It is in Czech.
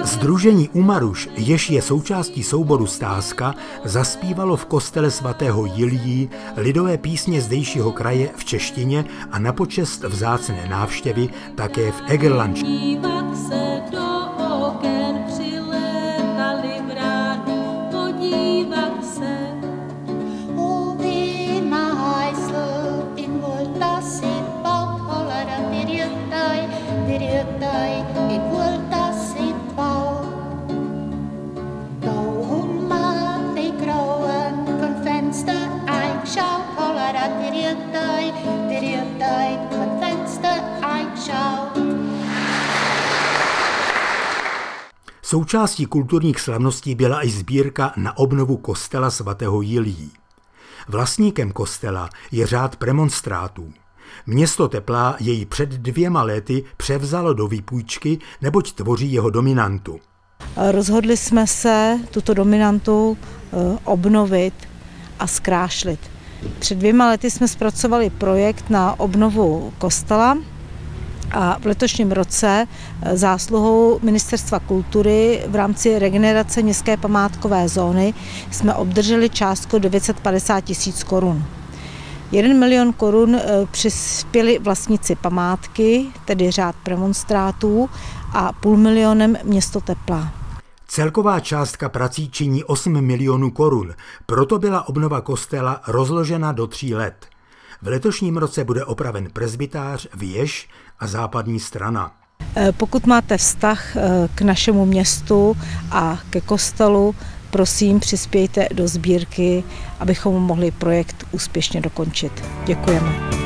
Sdružení Umaruš, jež je součástí souboru Stázka, zaspívalo v kostele svatého Jiljí lidové písně zdejšího kraje v češtině a na počest vzácné návštěvy také v Egerlandštině. Součástí kulturních slavností byla i sbírka na obnovu kostela svatého Jiljí. Vlastníkem kostela je řád premonstrátů. Město Teplá jej před 2 lety převzalo do výpůjčky, neboť tvoří jeho dominantu. Rozhodli jsme se tuto dominantu obnovit a zkrášlit. Před 2 lety jsme zpracovali projekt na obnovu kostela a v letošním roce zásluhou Ministerstva kultury v rámci regenerace městské památkové zóny jsme obdrželi částku 950 000 korun. 1 milion korun přispěli vlastníci památky, tedy řád premonstrátů, a 500 000 město Teplá. Celková částka prací činí 8 milionů korun, proto byla obnova kostela rozložena do 3 let. V letošním roce bude opraven presbytář, věž a západní strana. Pokud máte vztah k našemu městu a ke kostelu, prosím, přispějte do sbírky, abychom mohli projekt úspěšně dokončit. Děkujeme.